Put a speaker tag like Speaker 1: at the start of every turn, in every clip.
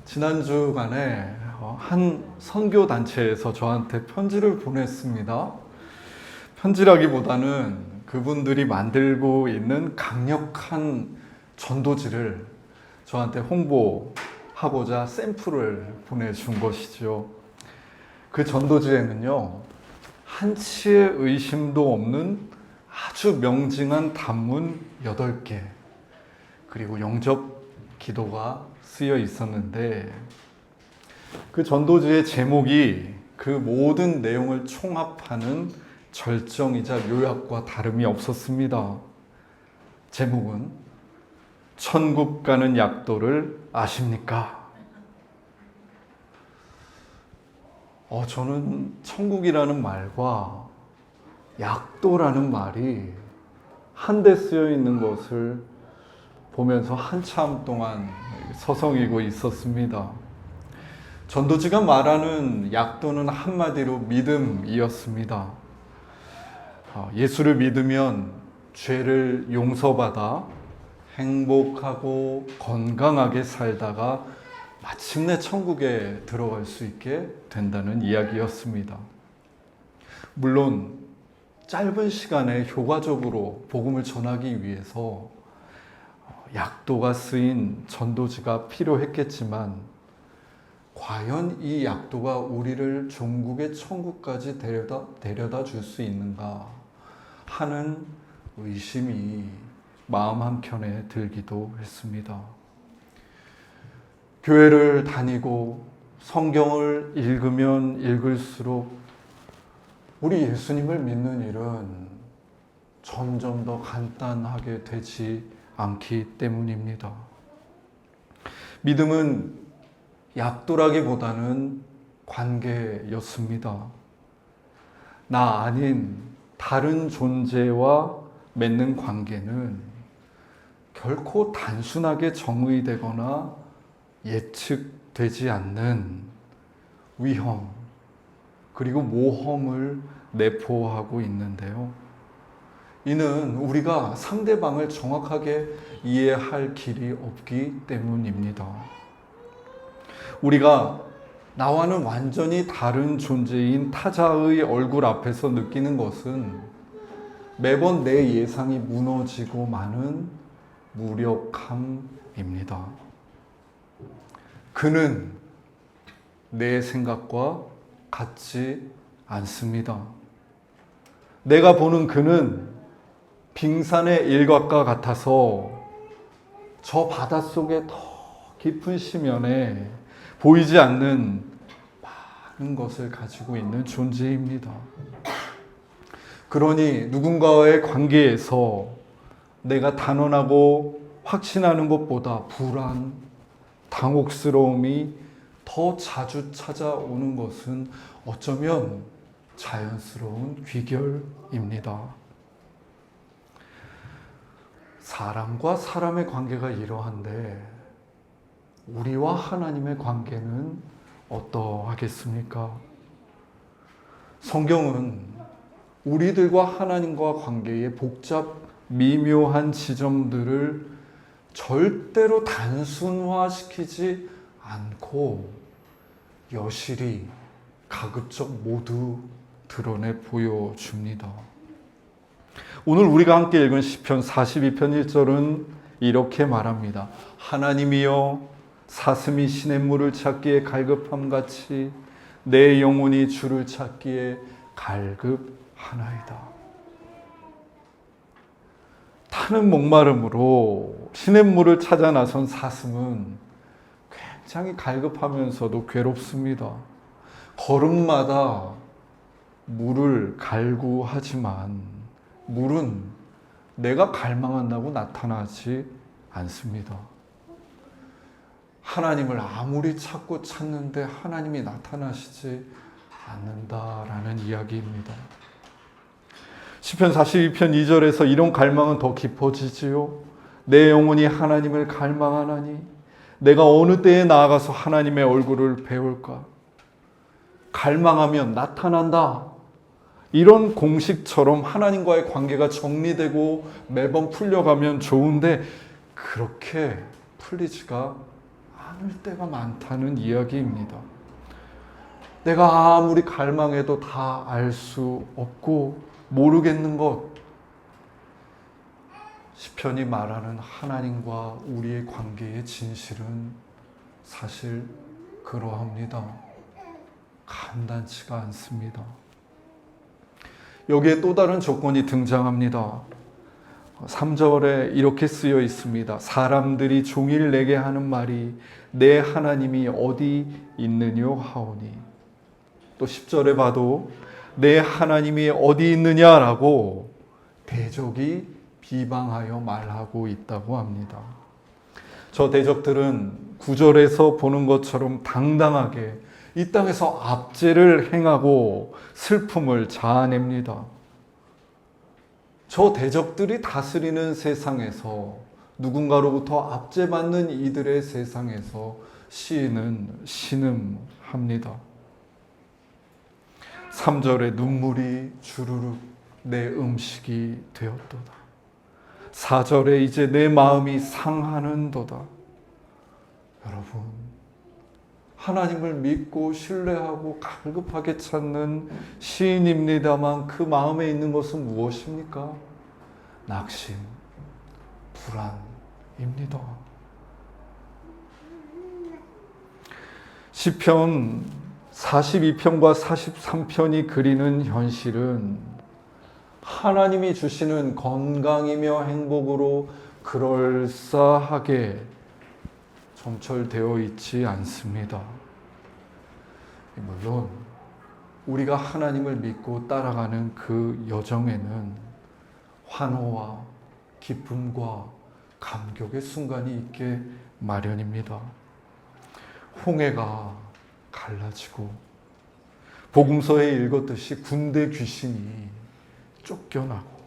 Speaker 1: 지난 주간에 한 선교 단체에서 저한테 편지를 보냈습니다. 편지라기보다는 그분들이 만들고 있는 강력한 전도지를 저한테 홍보하고자 샘플을 보내준 것이죠. 그 전도지에는요, 한치의 의심도 없는 아주 명징한 단문 8개, 그리고 영접 기도가 쓰여 있었는데, 그 전도지의 제목이 그 모든 내용을 총합하는 절정이자 요약과 다름이 없었습니다. 제목은 천국 가는 약도를 아십니까? 저는 천국이라는 말과 약도라는 말이 한데 쓰여 있는 것을 보면서 한참 동안 서성이고 있었습니다. 전도지가 말하는 약도는 한마디로 믿음이었습니다. 예수를 믿으면 죄를 용서받아 행복하고 건강하게 살다가 마침내 천국에 들어갈 수 있게 된다는 이야기였습니다. 물론 짧은 시간에 효과적으로 복음을 전하기 위해서 약도가 쓰인 전도지가 필요했겠지만, 과연 이 약도가 우리를 종국의 천국까지 데려다 줄 수 있는가 하는 의심이 마음 한켠에 들기도 했습니다. 교회를 다니고 성경을 읽으면 읽을수록 우리 예수님을 믿는 일은 점점 더 간단하게 되지 않기 때문입니다. 믿음은 약도라기보다는 관계였습니다. 나 아닌 다른 존재와 맺는 관계는 결코 단순하게 정의되거나 예측되지 않는 위험 그리고 모험을 내포하고 있는데요. 이는 우리가 상대방을 정확하게 이해할 길이 없기 때문입니다. 우리가 나와는 완전히 다른 존재인 타자의 얼굴 앞에서 느끼는 것은 매번 내 예상이 무너지고 마는 무력함입니다. 그는 내 생각과 같지 않습니다. 내가 보는 그는 빙산의 일각과 같아서 저 바닷속의 더 깊은 심연에 보이지 않는 많은 것을 가지고 있는 존재입니다. 그러니 누군가와의 관계에서 내가 단언하고 확신하는 것보다 불안, 당혹스러움이 더 자주 찾아오는 것은 어쩌면 자연스러운 귀결입니다. 사람과 사람의 관계가 이러한데 우리와 하나님의 관계는 어떠하겠습니까? 성경은 우리들과 하나님과 관계의 복잡 미묘한 지점들을 절대로 단순화시키지 않고 여실히 가급적 모두 드러내 보여줍니다. 오늘 우리가 함께 읽은 시편 42편 1절은 이렇게 말합니다. 하나님이여 사슴이 시냇물을 찾기에 갈급함같이 내 영혼이 주를 찾기에 갈급하나이다. 타는 목마름으로 시냇물을 찾아 나선 사슴은 굉장히 갈급하면서도 괴롭습니다. 걸음마다 물을 갈구하지만 물은 내가 갈망한다고 나타나지 않습니다. 하나님을 아무리 찾는데 하나님이 나타나시지 않는다라는 이야기입니다. 시편 42편 2절에서 이런 갈망은 더 깊어지지요. 내 영혼이 하나님을 갈망하나니 내가 어느 때에 나아가서 하나님의 얼굴을 배울까? 갈망하면 나타난다. 이런 공식처럼 하나님과의 관계가 정리되고 매번 풀려가면 좋은데 그렇게 풀리지가 않을 때가 많다는 이야기입니다. 내가 아무리 갈망해도 다 알 수 없고 모르겠는 것. 시편이 말하는 하나님과 우리의 관계의 진실은 사실 그러합니다. 간단치가 않습니다. 여기에 또 다른 조건이 등장합니다. 3절에 이렇게 쓰여 있습니다. 사람들이 종일 내게 하는 말이 내 하나님이 어디 있느뇨 하오니. 또 10절에 봐도 내 하나님이 어디 있느냐라고 대적이 비방하여 말하고 있다고 합니다. 저 대적들은 9절에서 보는 것처럼 당당하게 이 땅에서 압제를 행하고 슬픔을 자아냅니다. 저 대적들이 다스리는 세상에서 누군가로부터 압제받는 이들의 세상에서 시인은 신음합니다. 3절에 눈물이 주르륵 내 음식이 되었도다. 4절에 이제 내 마음이 상하는도다. 여러분, 하나님을 믿고 신뢰하고 갈급하게 찾는 시인입니다만 그 마음에 있는 것은 무엇입니까? 낙심, 불안입니다. 시편 42편과 43편이 그리는 현실은 하나님이 주시는 건강이며 행복으로 그럴싸하게 점철되어 있지 않습니다. 물론 우리가 하나님을 믿고 따라가는 그 여정에는 환호와 기쁨과 감격의 순간이 있게 마련입니다. 홍해가 갈라지고 복음서에 읽었듯이 군대 귀신이 쫓겨나고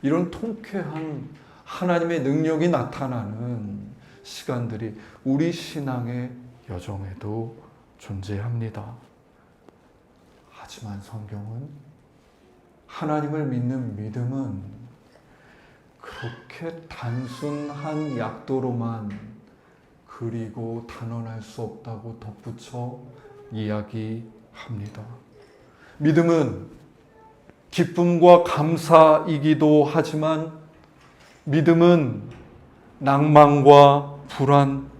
Speaker 1: 이런 통쾌한 하나님의 능력이 나타나는 시간들이 우리 신앙의 여정에도 존재합니다. 하지만 성경은 하나님을 믿는 믿음은 그렇게 단순한 약도로만 그리고 단언할 수 없다고 덧붙여 이야기합니다. 믿음은 기쁨과 감사이기도 하지만 믿음은 낭만과 불안,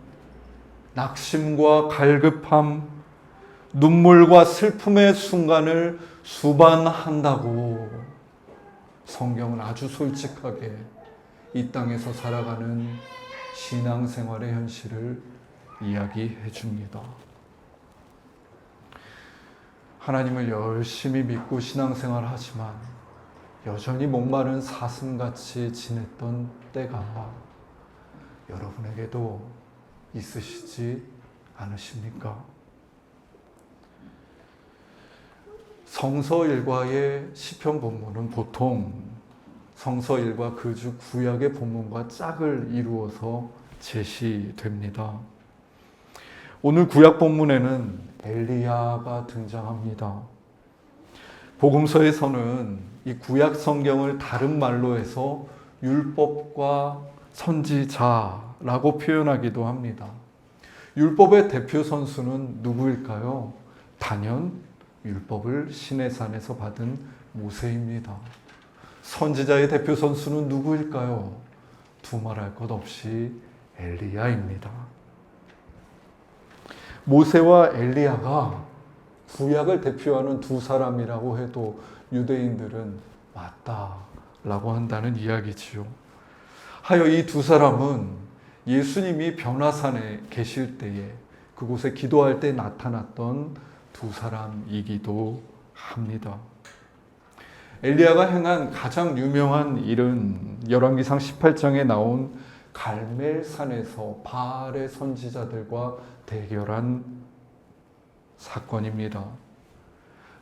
Speaker 1: 낙심과 갈급함, 눈물과 슬픔의 순간을 수반한다고 성경은 아주 솔직하게 이 땅에서 살아가는 신앙생활의 현실을 이야기해 줍니다. 하나님을 열심히 믿고 신앙생활 하지만 여전히 목마른 사슴같이 지냈던 때가 여러분에게도 있으시지 않으십니까? 성서 일과의 시편 본문은 보통 성서 일과 그 주 구약의 본문과 짝을 이루어서 제시됩니다. 오늘 구약 본문에는 엘리야가 등장합니다. 복음서에서는 이 구약 성경을 다른 말로 해서 율법과 선지자라고 표현하기도 합니다. 율법의 대표 선수는 누구일까요? 단연 율법을 시내산에서 받은 모세입니다. 선지자의 대표 선수는 누구일까요? 두말할 것 없이 엘리야입니다. 모세와 엘리야가 구약을 대표하는 두 사람이라고 해도 유대인들은 맞다라고 한다는 이야기지요. 하여 이 두 사람은 예수님이 변화산에 계실 때에 그곳에 기도할 때 나타났던 두 사람이기도 합니다. 엘리야가 행한 가장 유명한 일은 열왕기상 18장에 나온 갈멜산에서 바알의 선지자들과 대결한 사건입니다.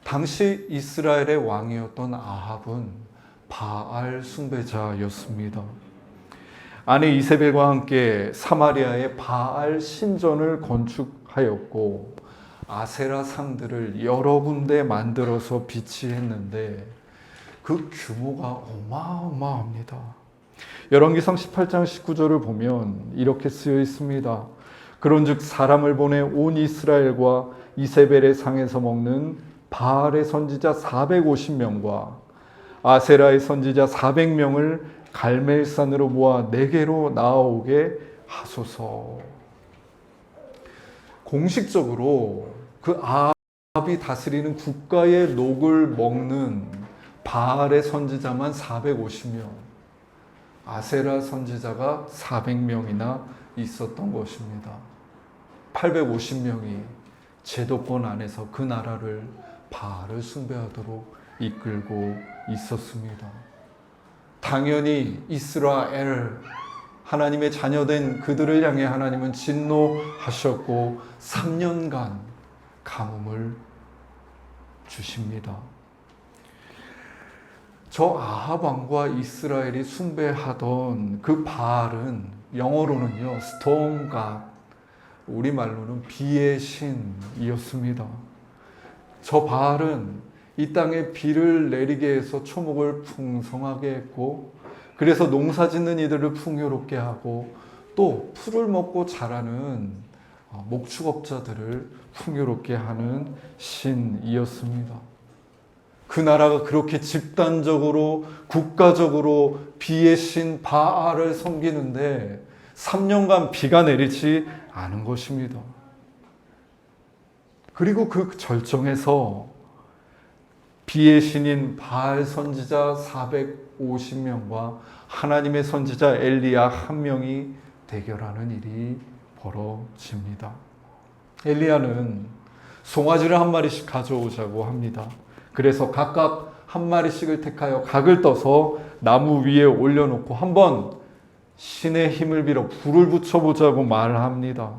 Speaker 1: 당시 이스라엘의 왕이었던 아합은 바알 숭배자였습니다. 아내 이세벨과 함께 사마리아에 바알 신전을 건축하였고 아세라 상들을 여러 군데 만들어서 비치했는데 그 규모가 어마어마합니다. 열왕기상 18장 19절을 보면 이렇게 쓰여 있습니다. 그런즉 사람을 보내 온 이스라엘과 이세벨의 상에서 먹는 바알의 선지자 450명과 아세라의 선지자 400명을 갈멜산으로 모아 내게로 나아오게 하소서. 공식적으로 그 아합이 다스리는 국가의 녹을 먹는 바알의 선지자만 450명, 아세라 선지자가 400명이나 있었던 것입니다. 850명이 제도권 안에서 그 나라를 바알을 숭배하도록 이끌고 있었습니다. 당연히 이스라엘, 하나님의 자녀된 그들을 향해 하나님은 진노하셨고 3년간 가뭄을 주십니다. 저 아합 왕과 이스라엘이 숭배하던 그 바알은 영어로는요, storm god, 우리말로는 비의 신이었습니다. 저 바알은 이 땅에 비를 내리게 해서 초목을 풍성하게 했고, 그래서 농사 짓는 이들을 풍요롭게 하고, 또 풀을 먹고 자라는 목축업자들을 풍요롭게 하는 신이었습니다. 그 나라가 그렇게 집단적으로 국가적으로 비의 신 바알을 섬기는데 3년간 비가 내리지 않은 것입니다. 그리고 그 절정에서 비의 신인 바알 선지자 450명과 하나님의 선지자 엘리야 한 명이 대결하는 일이 벌어집니다. 엘리야는 송아지를 한 마리씩 가져오자고 합니다. 그래서 각각 한 마리씩을 택하여 각을 떠서 나무 위에 올려놓고 한번 신의 힘을 빌어 불을 붙여보자고 말합니다.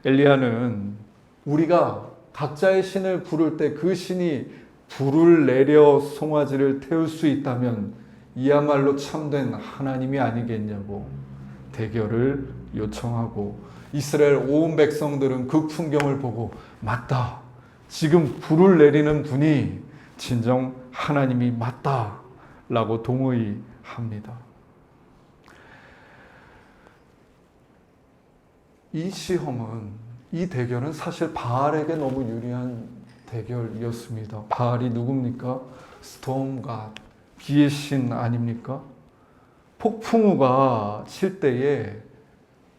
Speaker 1: 엘리야는 우리가 각자의 신을 부를 때 그 신이 불을 내려 송아지를 태울 수 있다면 이야말로 참된 하나님이 아니겠냐고 대결을 요청하고, 이스라엘 온 백성들은 그 풍경을 보고 맞다, 지금 불을 내리는 분이 진정 하나님이 맞다 라고 동의합니다. 이 시험은, 이 대결은 사실 바알에게 너무 유리한 대결이었습니다. 바알이 누굽니까? 스톰 갓, 비의 신 아닙니까? 폭풍우가 칠 때에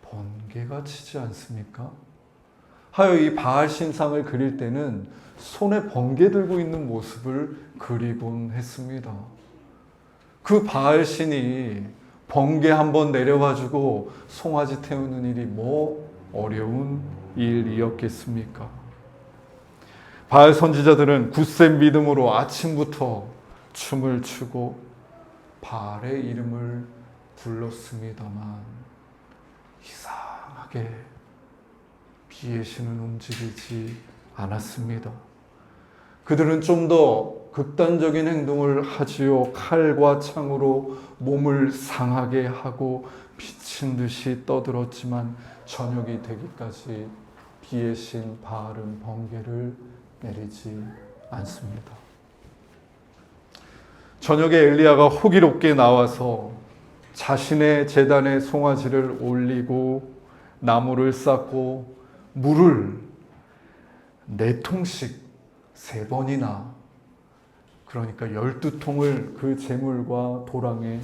Speaker 1: 번개가 치지 않습니까? 하여 이 바알 신상을 그릴 때는 손에 번개 들고 있는 모습을 그리곤 했습니다. 그 바알 신이 번개 한번 내려가지고 송아지 태우는 일이 뭐 어려운 일이었겠습니까? 바알 선지자들은 굳센 믿음으로 아침부터 춤을 추고 바알의 이름을 불렀습니다만 이상하게 비의 신은 움직이지 않았습니다. 그들은 좀 더 극단적인 행동을 하지요. 칼과 창으로 몸을 상하게 하고 미친 듯이 떠들었지만 저녁이 되기까지 비의 신 바알은 번개를 내리지 않습니다. 저녁에 엘리야가 호기롭게 나와서 자신의 제단에 송아지를 올리고 나무를 쌓고 물을 4통씩 3번이나, 그러니까 12통을 그 제물과 도랑에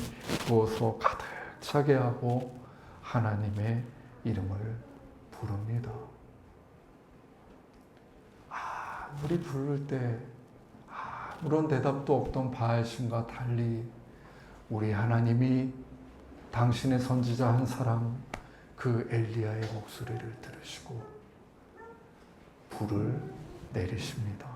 Speaker 1: 부어서 가득 차게 하고 하나님의 이름을 부릅니다. 아무리 부를 때 아무런 대답도 없던 바알신과 달리 우리 하나님이 당신의 선지자 한 사람, 그 엘리야의 목소리를 들으시고 불을 내리십니다.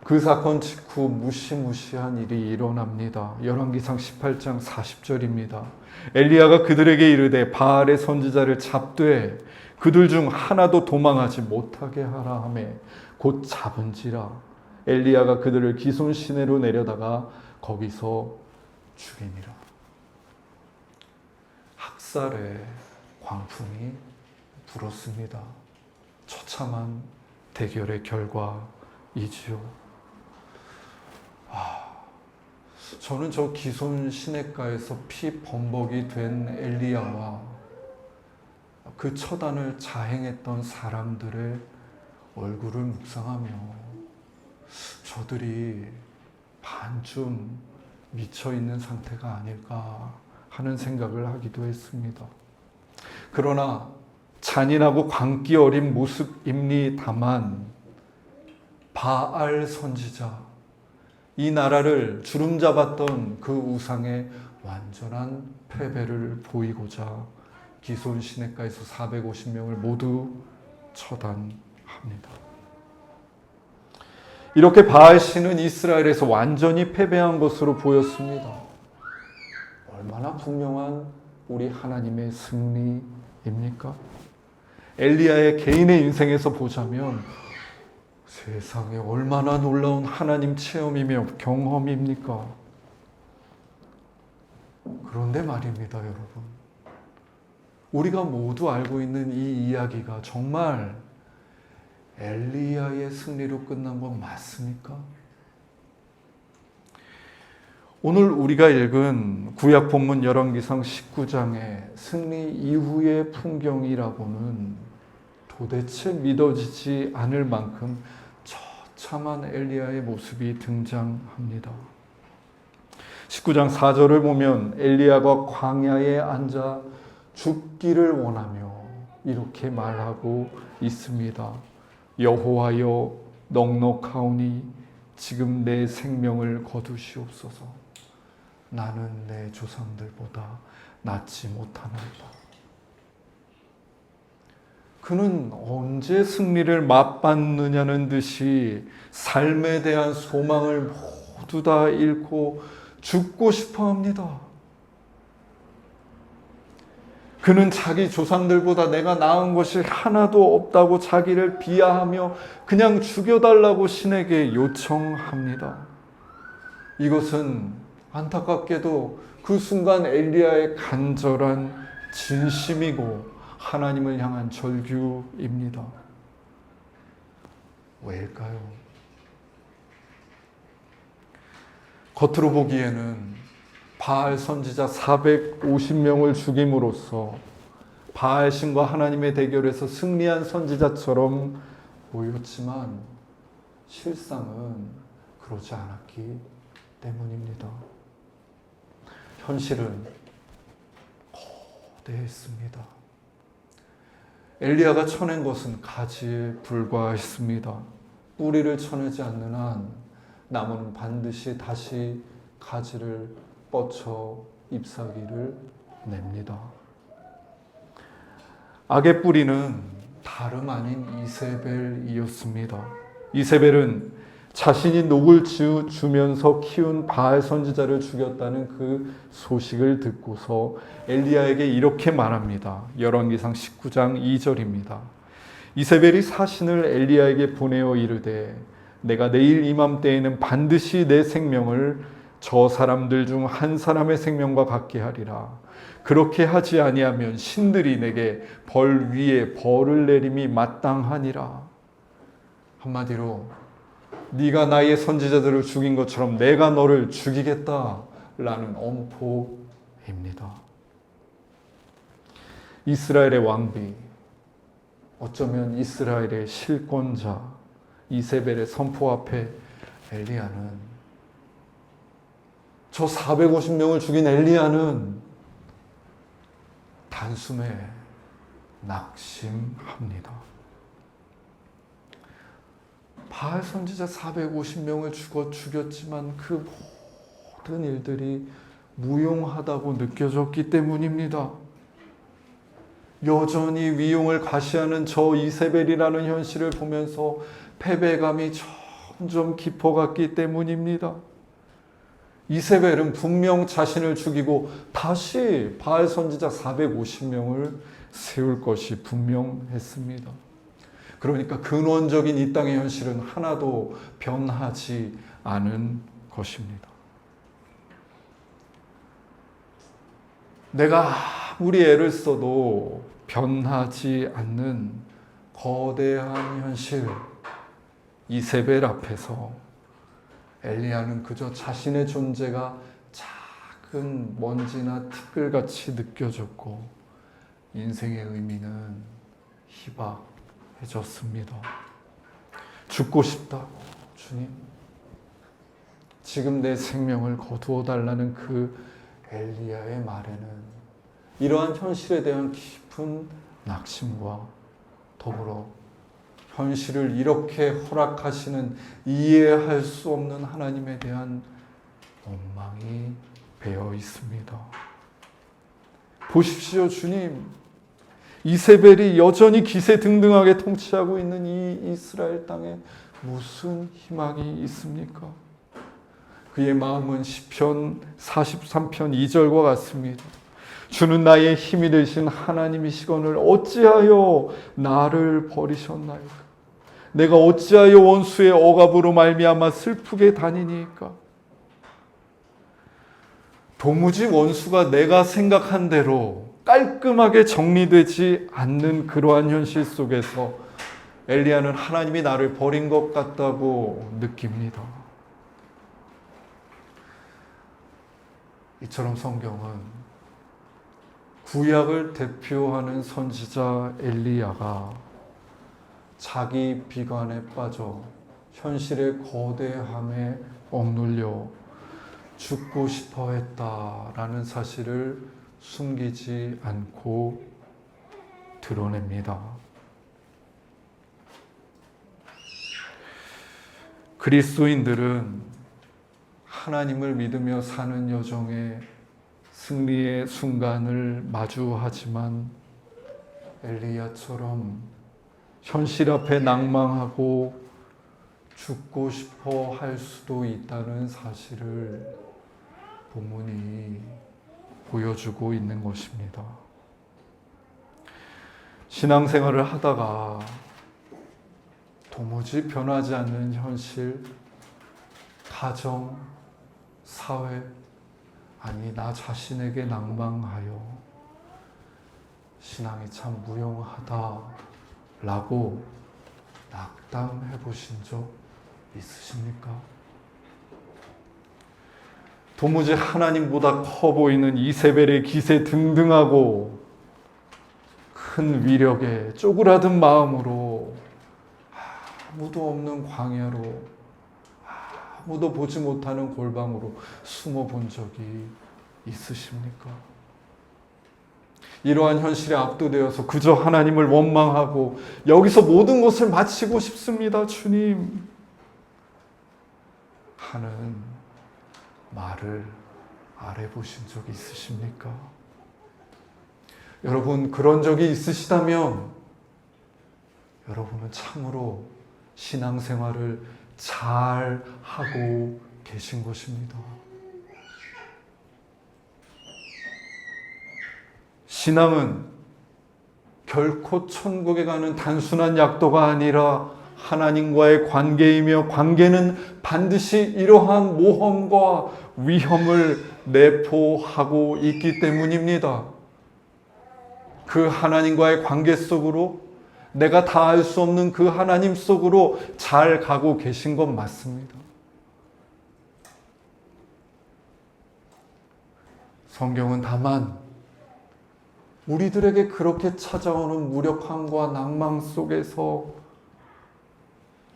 Speaker 1: 그 사건 직후 무시무시한 일이 일어납니다. 열왕기상 18장 40절입니다. 엘리야가 그들에게 이르되 바알의 선지자를 잡되 그들 중 하나도 도망하지 못하게 하라 하매 곧 잡은지라. 엘리야가 그들을 기손 시내로 내려다가 거기서 죽이니라. 학살의 광풍이 불었습니다. 처참한 대결의 결과이지요. 저는 저 기손 시냇가에서 피 범벅이 된 엘리야와 그 처단을 자행했던 사람들의 얼굴을 묵상하며 저들이 반쯤 미쳐있는 상태가 아닐까 하는 생각을 하기도 했습니다. 그러나 잔인하고 광기 어린 모습입니다만 바알 선지자, 이 나라를 주름잡았던 그 우상의 완전한 패배를 보이고자 기손 시냇가에서 450명을 모두 처단합니다. 이렇게 바알 신은 이스라엘에서 완전히 패배한 것으로 보였습니다. 얼마나 분명한 우리 하나님의 승리입니까? 엘리야의 개인의 인생에서 보자면 세상에 얼마나 놀라운 하나님 체험이며 경험입니까? 그런데 말입니다, 여러분. 우리가 모두 알고 있는 이 이야기가 정말 엘리야의 승리로 끝난 건 맞습니까? 오늘 우리가 읽은 구약 본문 열왕기상 19장의 승리 이후의 풍경이라고는 도대체 믿어지지 않을 만큼 처참한 엘리야의 모습이 등장합니다. 19장 4절을 보면 엘리야가 광야에 앉아 죽기를 원하며 이렇게 말하고 있습니다. 여호와여, 넉넉하오니 지금 내 생명을 거두시옵소서. 나는 내 조상들보다 낫지 못하나이다. 그는 언제 승리를 맛봤느냐는 듯이 삶에 대한 소망을 모두 다 잃고 죽고 싶어 합니다. 그는 자기 조상들보다 내가 나은 것이 하나도 없다고 자기를 비하하며 그냥 죽여달라고 신에게 요청합니다. 이것은 안타깝게도 그 순간 엘리야의 간절한 진심이고 하나님을 향한 절규입니다. 왜일까요? 겉으로 보기에는 바알 선지자 450명을 죽임으로써 바알 신과 하나님의 대결에서 승리한 선지자처럼 보였지만 실상은 그러지 않았기 때문입니다. 현실은 거대했습니다. 엘리야가 쳐낸 것은 가지에 불과했습니다. 뿌리를 쳐내지 않는 한 나무는 반드시 다시 가지를 뻗쳐 잎사귀를 냅니다. 악의 뿌리는 다름 아닌 이세벨이었습니다. 이세벨은 자신이 녹을 주면서 키운 바알 선지자를 죽였다는 그 소식을 듣고서 엘리야에게 이렇게 말합니다. 열왕기상 19장 2절입니다. 이세벨이 사신을 엘리야에게 보내어 이르되 내가 내일 이맘때에는 반드시 내 생명을 저 사람들 중 한 사람의 생명과 같게 하리라. 그렇게 하지 아니하면 신들이 내게 벌 위에 벌을 내림이 마땅하니라. 한마디로 네가 나의 선지자들을 죽인 것처럼 내가 너를 죽이겠다라는 엄포입니다. 이스라엘의 왕비, 어쩌면 이스라엘의 실권자 이세벨의 선포 앞에 엘리야는 저 450명을 죽인 엘리야는 단숨에 낙심합니다. 바알 선지자 450명을 죽였지만 그 모든 일들이 무용하다고 느껴졌기 때문입니다. 여전히 위용을 과시하는 저 이세벨이라는 현실을 보면서 패배감이 점점 깊어갔기 때문입니다. 이세벨은 분명 자신을 죽이고 다시 바알 선지자 450명을 세울 것이 분명했습니다. 그러니까 근원적인 이 땅의 현실은 하나도 변하지 않은 것입니다. 내가 아무리 애를 써도 변하지 않는 거대한 현실, 이세벨 앞에서 엘리야는 그저 자신의 존재가 작은 먼지나 티끌같이 느껴졌고 인생의 의미는 희박해졌습니다. 죽고 싶다, 주님. 지금 내 생명을 거두어 달라는 그 엘리야의 말에는 이러한 현실에 대한 깊은 낙심과 더불어 현실을 이렇게 허락하시는 이해할 수 없는 하나님에 대한 원망이 배어 있습니다. 보십시오, 주님. 이세벨이 여전히 기세등등하게 통치하고 있는 이 이스라엘 땅에 무슨 희망이 있습니까? 그의 마음은 시편 43편 2절과 같습니다. 주는 나의 힘이 되신 하나님이시거늘 어찌하여 나를 버리셨나이까? 내가 어찌하여 원수의 억압으로 말미암아 슬프게 다니니까? 도무지 원수가 내가 생각한 대로 깔끔하게 정리되지 않는 그러한 현실 속에서 엘리야는 하나님이 나를 버린 것 같다고 느낍니다. 이처럼 성경은 구약을 대표하는 선지자 엘리야가 자기 비관에 빠져 현실의 거대함에 억눌려 죽고 싶어 했다라는 사실을 숨기지 않고 드러냅니다. 그리스도인들은 하나님을 믿으며 사는 여정에 승리의 순간을 마주하지만 엘리야처럼 현실 앞에 낭망하고 죽고 싶어 할 수도 있다는 사실을 본문이 보여주고 있는 것입니다. 신앙생활을 하다가 도무지 변하지 않는 현실, 가정, 사회, 아니 나 자신에게 낭망하여 신앙이 참 무용하다라고 낙담해 보신 적 있으십니까? 도무지 하나님보다 커 보이는 이세벨의 기세 등등하고 큰 위력에 쪼그라든 마음으로 아무도 없는 광야로 아무도 보지 못하는 골방으로 숨어 본 적이 있으십니까? 이러한 현실에 압도되어서 그저 하나님을 원망하고 여기서 모든 것을 마치고 싶습니다, 주님 하는 말을 알아보신 적이 있으십니까? 여러분, 그런 적이 있으시다면 여러분은 참으로 신앙생활을 잘 하고 계신 것입니다. 신앙은 결코 천국에 가는 단순한 약도가 아니라 하나님과의 관계이며 관계는 반드시 이러한 모험과 위험을 내포하고 있기 때문입니다. 그 하나님과의 관계 속으로 내가 다 알 수 없는 그 하나님 속으로 잘 가고 계신 건 맞습니다. 성경은 다만 우리들에게 그렇게 찾아오는 무력함과 낭망 속에서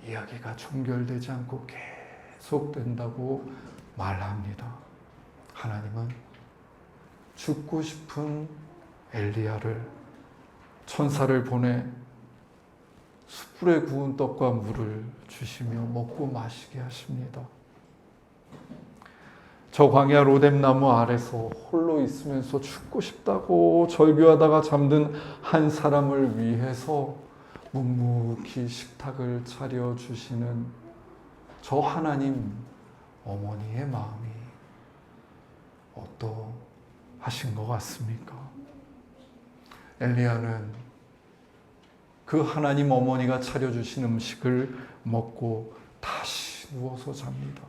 Speaker 1: 이야기가 종결되지 않고 계속된다고 말합니다. 하나님은 죽고 싶은 엘리야를 천사를 보내 숯불에 구운 떡과 물을 주시며 먹고 마시게 하십니다. 저 광야 로뎀나무 아래서 홀로 있으면서 죽고 싶다고 절규하다가 잠든 한 사람을 위해서 묵묵히 식탁을 차려주시는 저 하나님 어머니의 마음이 어떠하신 것 같습니까? 엘리야는 그 하나님 어머니가 차려주신 음식을 먹고 다시 누워서 잡니다.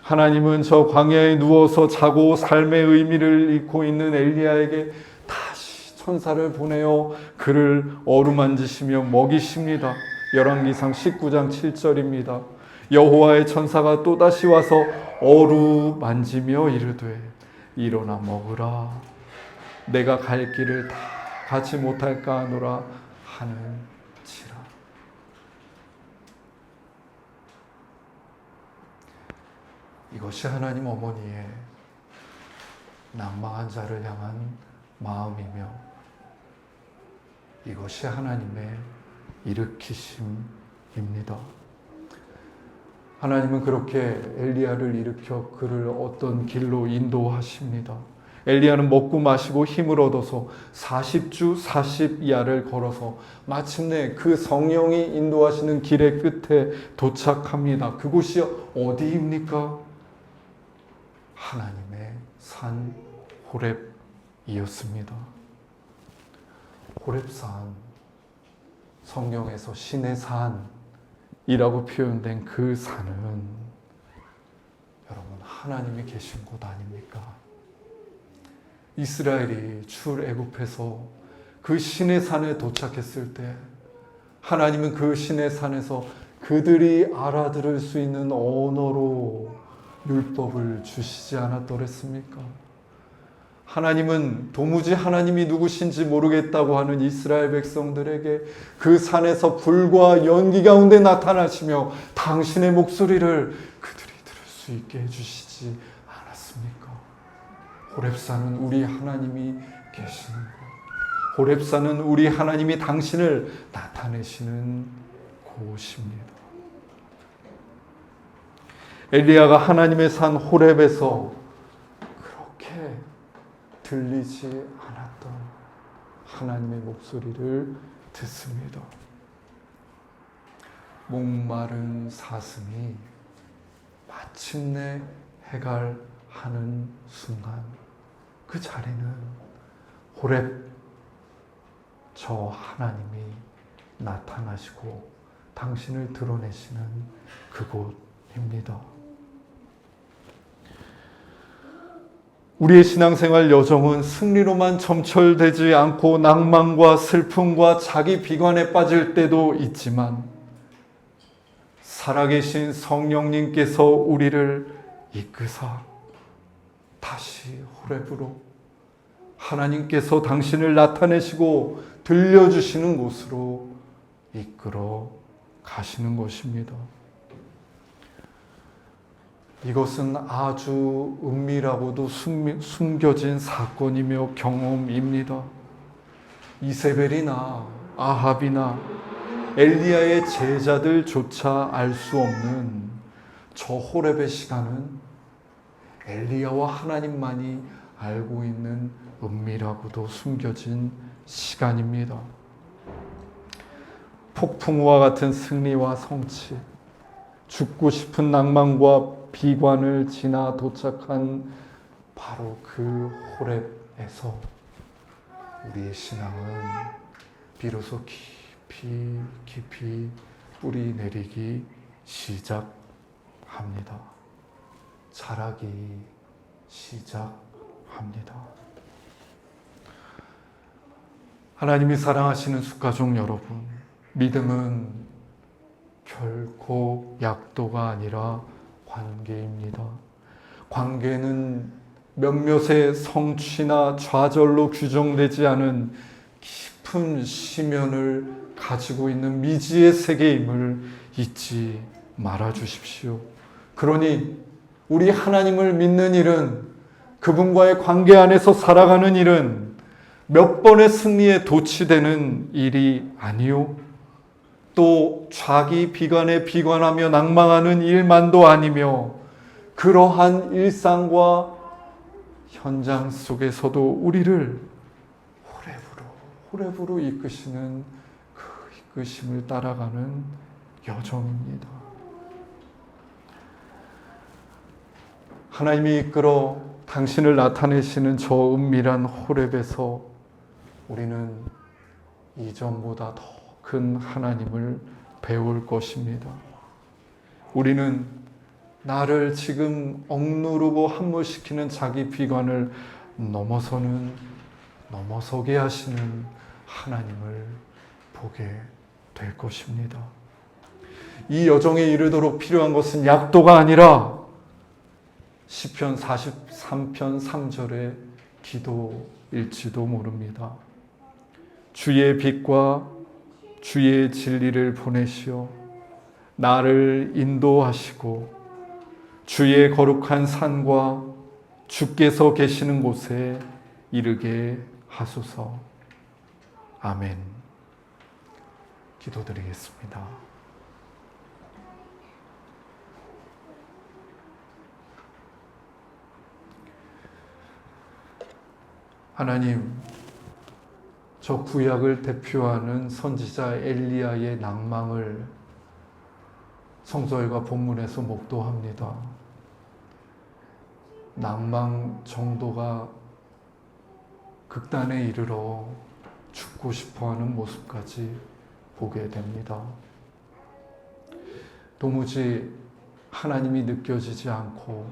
Speaker 1: 하나님은 저 광야에 누워서 자고 삶의 의미를 잃고 있는 엘리야에게 다시 천사를 보내어 그를 어루만지시며 먹이십니다. 열왕기상 19장 7절입니다. 여호와의 천사가 또다시 와서 어루만지며 이르되 일어나 먹으라. 내가 갈 길을 다 가지 못할까 하노라 하는지라. 이것이 하나님 어머니의 낭망한 자를 향한 마음이며 이것이 하나님의 일으키심입니다. 하나님은 그렇게 엘리야를 일으켜 그를 어떤 길로 인도하십니다. 엘리야는 먹고 마시고 힘을 얻어서 40주 40야를 걸어서 마침내 그 성령이 인도하시는 길의 끝에 도착합니다. 그곳이 어디입니까? 하나님의 산 호렙이었습니다. 호렙산, 성경에서 신의 산이라고 표현된 그 산은 여러분 하나님이 계신 곳 아닙니까? 이스라엘이 출애굽해서 그 신의 산에 도착했을 때 하나님은 그 신의 산에서 그들이 알아들을 수 있는 언어로 율법을 주시지 않았더랬습니까? 하나님은 도무지 하나님이 누구신지 모르겠다고 하는 이스라엘 백성들에게 그 산에서 불과 연기 가운데 나타나시며 당신의 목소리를 그들이 들을 수 있게 해주시지 않았습니까? 호렙산은 우리 하나님이 계시는 곳, 호렙산은 우리 하나님이 당신을 나타내시는 곳입니다. 엘리야가 하나님의 산 호렙에서 그렇게 들리지 않았던 하나님의 목소리를 듣습니다. 목마른 사슴이 마침내 해갈하는 순간 그 자리는 호렙, 저 하나님이 나타나시고 당신을 드러내시는 그곳입니다. 우리의 신앙생활 여정은 승리로만 점철되지 않고 낭만과 슬픔과 자기 비관에 빠질 때도 있지만 살아계신 성령님께서 우리를 이끄사 다시 호렙으로 하나님께서 당신을 나타내시고 들려주시는 곳으로 이끌어 가시는 것입니다. 이것은 아주 은밀하고도 숨겨진 사건이며 경험입니다. 이세벨이나 아합이나 엘리야의 제자들조차 알 수 없는 저 호렙의 시간은 엘리야와 하나님만이 알고 있는 은밀하고도 숨겨진 시간입니다. 폭풍우와 같은 승리와 성취, 죽고 싶은 낭만과 비관을 지나 도착한 바로 그 호렙에서 우리의 신앙은 비로소 깊이 깊이 뿌리 내리기 시작합니다. 자라기 시작합니다. 하나님이 사랑하시는 숫가족 여러분, 믿음은 결코 약도가 아니라 관계입니다. 관계는 몇몇의 성취나 좌절로 규정되지 않은 깊은 심연을 가지고 있는 미지의 세계임을 잊지 말아 주십시오. 그러니 우리 하나님을 믿는 일은, 그분과의 관계 안에서 살아가는 일은 몇 번의 승리에 도취되는 일이 아니요, 또 자기 비관에 비관하며 낭망하는 일만도 아니며, 그러한 일상과 현장 속에서도 우리를 호렙으로 이끄시는 그 이끄심을 따라가는 여정입니다. 하나님이 이끌어 당신을 나타내시는 저 은밀한 호렙에서 우리는 이전보다 더 큰 하나님을 배울 것입니다. 우리는 나를 지금 억누르고 함몰시키는 자기 비관을 넘어서게 하시는 하나님을 보게 될 것입니다. 이 여정에 이르도록 필요한 것은 약도가 아니라 시편 43편 3절의 기도일지도 모릅니다. 주의 빛과 주의 진리를 보내시어 나를 인도하시고 주의 거룩한 산과 주께서 계시는 곳에 이르게 하소서. 아멘. 기도드리겠습니다. 하나님, 저 구약을 대표하는 선지자 엘리야의 낭망을 성서일과 본문에서 목도합니다. 낭망 정도가 극단에 이르러 죽고 싶어하는 모습까지 보게 됩니다. 도무지 하나님이 느껴지지 않고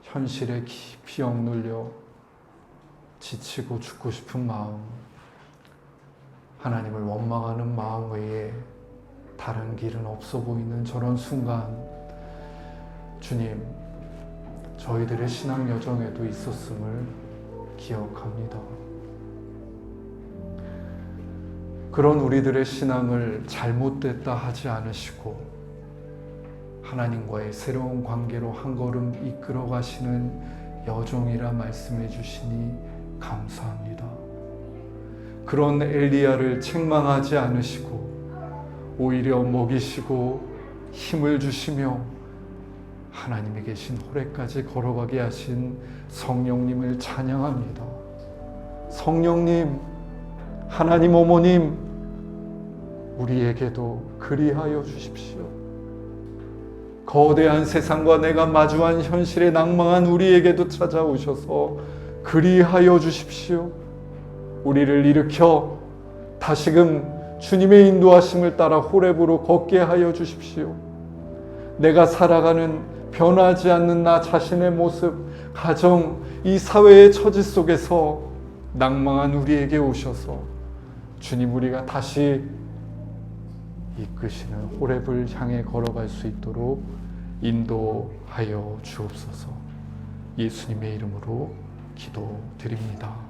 Speaker 1: 현실에 깊이 억눌려 지치고 죽고 싶은 마음, 하나님을 원망하는 마음 외에 다른 길은 없어 보이는 저런 순간, 주님, 저희들의 신앙 여정에도 있었음을 기억합니다. 그런 우리들의 신앙을 잘못됐다 하지 않으시고 하나님과의 새로운 관계로 한 걸음 이끌어 가시는 여정이라 말씀해 주시니 감사합니다. 그런 엘리야를 책망하지 않으시고 오히려 먹이시고 힘을 주시며 하나님이 계신 호래까지 걸어가게 하신 성령님을 찬양합니다. 성령님, 하나님 어머님, 우리에게도 그리하여 주십시오. 거대한 세상과 내가 마주한 현실에 낭망한 우리에게도 찾아오셔서 그리하여 주십시오. 우리를 일으켜 다시금 주님의 인도하심을 따라 호렙으로 걷게 하여 주십시오. 내가 살아가는 변하지 않는 나 자신의 모습, 가정, 이 사회의 처지 속에서 낭망한 우리에게 오셔서 주님, 우리가 다시 이끄시는 호렙을 향해 걸어갈 수 있도록 인도하여 주옵소서. 예수님의 이름으로 기도드립니다.